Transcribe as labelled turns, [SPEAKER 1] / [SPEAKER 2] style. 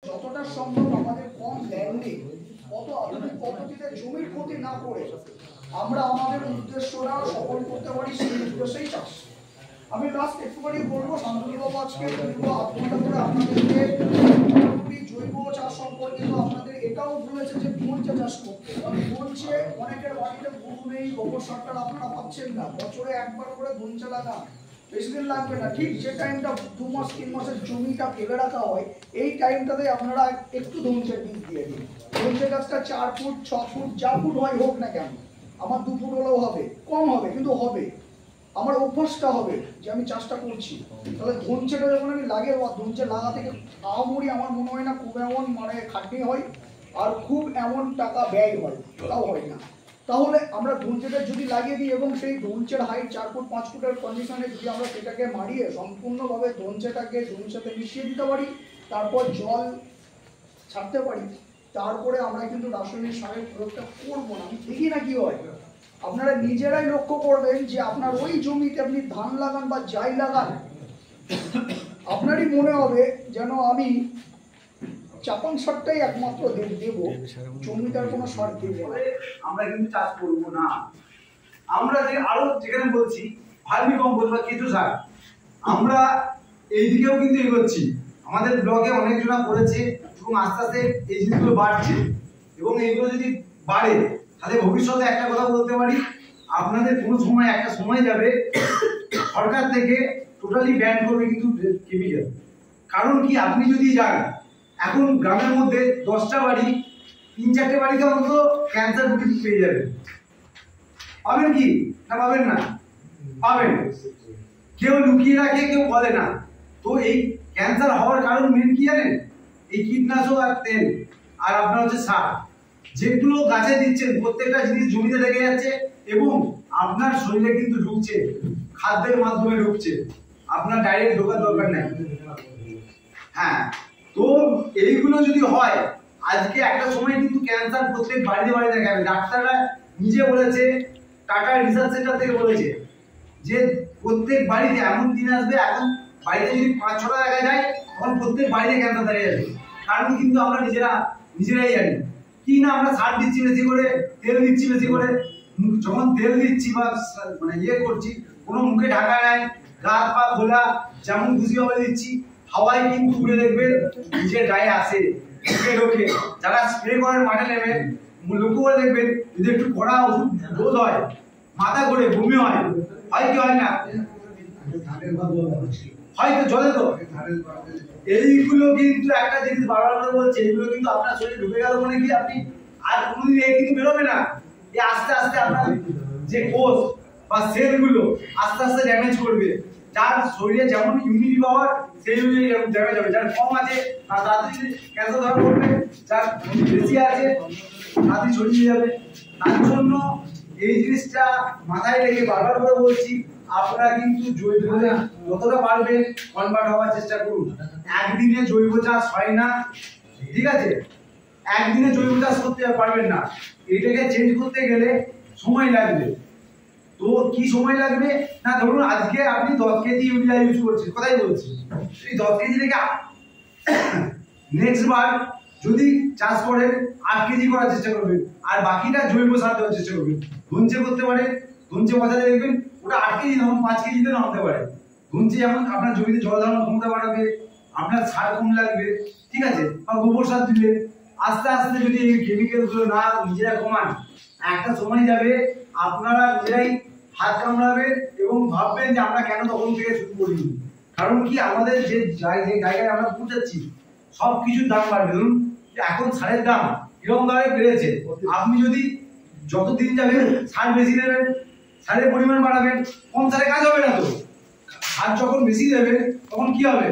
[SPEAKER 1] যতটা সম্ভব আমাদের কম ল্যান্ডে কত আধুনিক পদ্ধতিতে জমির ক্ষতি না করে আমরা আমাদের উদ্দেশ্যটা সফল করতে পারি, সেই উদ্দেশ্যেই চাষ। আমি লাস্ট একটুখানি বলবো, শান্তনুবাবু আজকে দীর্ঘ 8 ঘন্টা ধরে আপনাদেরকে জৈব চাষ সম্পর্কিত আপনাদের এটাও বলেছে যে ধনচে চাষ করতে। ধনচে অনেকের বাড়িতে গরু নেই, গোবর সারটা আপনারা পাচ্ছেন না, বছরে একবার করে ধনচে লাগান, বেশি দিন লাগবে না। ঠিক যে টাইমটা 2 মাস 3 মাসের জমিটা ফেলে রাখা হয়, এই টাইমটাতে আপনারা একটু ধনচের বীজ দিয়ে দিন। ধনচে গাছটা 4 ফুট 6 ফুট যা ফুট হয় হোক না কেন, আমার 2 ফুট হলেও হবে, কম হবে কিন্তু হবে, আমার অভ্যাসটা হবে যে আমি চাষটা করছি। তাহলে ধনচেটা যখন আমি লাগে, বা ধনচে লাগা থেকে আহামরি আমার মনে হয় না খুব এমন মানে খাটনি হয় আর খুব এমন টাকা ব্যয় হয়, তাও হয় না। তাহলে আমরা ধনচেটা যদি লাগিয়ে দিই এবং সেই ধনচের হাইট 4 ফুট 5 ফুটের কন্ডিশনে যদি আমরা সেটাকে মারিয়ে সম্পূর্ণভাবে ধনচেটাকে জমির সাথে মিশিয়ে দিতে পারি, তারপর জল ছাড়তে পারি, তারপরে আমরা কিন্তু রাসায়নিক সারের প্রয়োগটা করবো না। আমি দেখি না কি হয়, আপনারা নিজেরাই লক্ষ্য করবেন যে আপনার ওই জমিতে আপনি ধান লাগান বা যাই লাগান, আপনারই মনে হবে যেন আমি চাপান সারটাই একমাত্র দেবো, জমিটার কোনো সার দেবো না।
[SPEAKER 2] আমরা কিন্তু চাষ করবো না। আমরা যে আরো যেখানে বলছি ভার্মি কম্পোস্ট বা কেঁচো সার, আমরা এই দিকেও কিন্তু এগোচ্ছি। আমাদের ব্লগে অনেকজনা করেছে এবং আস্তে আস্তে এই জিনিসগুলো বাড়ছে, এবং এইগুলো যদি বাড়ে তাহলে ভবিষ্যতে একটা কথা বলতে পারি, আপনাদের কোনো সময় একটা সময় যাবে সরকার থেকে টোটালি ব্যান করবে কিন্তু কেমিক্যাল। কারণ কি, আপনি যদি যান এখন গ্রামের মধ্যে 10টা বাড়ি 3-4টে বাড়িতে অন্তত ক্যান্সার রোগী পেয়ে যাবেন। পাবেন কি না পাবেন না? পাবেন। কেউ লুকিয়ে রাখে, কেউ বলে না। তো এই ক্যান্সার হওয়ার কারণ মেন কি জানেন? এই কীটনাশক আর তেল আর আপনার হচ্ছে সার, যেগুলো গাছে দিচ্ছেন প্রত্যেকটা জিনিস জমিতে লেগে যাচ্ছে এবং আপনার শরীরে কিন্তু ঢুকছে, খাদ্যের মাধ্যমে ঢুকছে, আপনার ডাইরেক্ট ঢোকার দরকার নেই। হ্যাঁ, তো এইগুলো যদি হয়, আজকে একটা সময় কিন্তু ক্যান্সার প্রত্যেক বাড়িতে বাড়িতে দেখা যাবে। ডাক্তাররা নিজে বলেছে, টাটা রিসার্চ সেন্টার থেকে বলেছে যে প্রত্যেক বাড়িতে এমন দিন আসবে, এখন বাড়িতে যদি 5-6টা দেখা যায় তখন প্রত্যেক বাড়িতে ক্যান্সার দেখা যাবে। কারণ কিন্তু আমরা নিজেরাই জানি কি না, আমরা সার দিচ্ছি বেশি করে, তেল দিচ্ছি বেশি করে। যখন তেল দিচ্ছি বা মানে করছি, কোনো মুখে ঢাকা নাই, গাছ পা খোলা, যেমন খুশি ভাবে দিচ্ছি, হাওয়ায় কিন্তু উড়ে দেখবে নিজের গায়ে আসে, ঢুকে ঢোকে। যারা স্প্রে করার মাঠে নেবে লক্ষ্য করে দেখবেন, যদি একটু কড়া ওষুধ ডোজ হয়, মাথা ঘোরে, বমি হয় কি হয় না? হয়তো জলে তো এইগুলো কিন্তু একটা জিনিস বারবার করে বলছে, এইগুলো কিন্তু আপনার শরীরে ঢুকে গেল মানে কি, আপনি আর কোনোদিন এই কিন্তু বেরোবে না। এই আস্তে আস্তে আপনার যে কোষ বা সেল গুলো আস্তে আস্তে ড্যামেজ করবে। যার শরীরে যেমন ইমিউনিটি পাওয়ার সেই অনুযায়ী ড্যামেজ হবে। যার কম আছে তার তাড়াতাড়ি ক্যান্সার ধরা পড়বে, যার বেশি আছে তাড়াতাড়ি ছড়িয়ে যাবে। তার জন্য এই জিনিসটা মাথায় রেখে বারবার করে বলছি, আপনারা কিন্তু জৈব যতটা পারবেন কনভার্ট হওয়ার চেষ্টা করুন। একদিনে জৈব চাষ হয় না, ঠিক আছে? একদিনে জৈব চাষ করতে পারবেন না, এটাকে চেঞ্জ করতে গেলে সময় লাগবে। তো কি সময় লাগবে না, ধরুন আজকে আপনি 10 কেজি ইউরিয়া ইউজ করছেন, কথাই বলছি, এই 10 কেজি থেকে নেক্সট বার যদি চাষ করেন 8 কেজি করার চেষ্টা করবেন, আর বাকিটা জৈব সার দেওয়ার চেষ্টা করবেন। ধনচে করতে পারে, ধনচে বাজারে দেখবেন ওটা 8 কেজি তখন 5 কেজিতে নামতে পারে। ধনচে যেমন আপনার জমিতে জল ধারণ ক্ষমতা বাড়াবে, আপনার সার কম লাগবে, ঠিক আছে? বা গোবর সার দিলে আস্তে আস্তে যদি এই কেমিক্যাল গুলো না নিজেরা কমান, একটা সময় যাবে আপনারা নিজেরাই হাত কামড়াবেন এবং ভাববেন যে আমরা কেন তখন থেকে শুরু করিনি। কারণ কি, আমাদের যে জায়গায় আমরা পৌঁছাচ্ছি সব কিছুর দাম বাড়বে। ধরুন এখন সারের দাম কিরকম দামে বেড়েছে, আপনি যদি যতদিন যাবে সার বেশি দেবেন, সারের পরিমাণ বাড়াবেন, কম সারে কাজ হবে না। তো সার যখন বেশি দেবেন তখন কি হবে?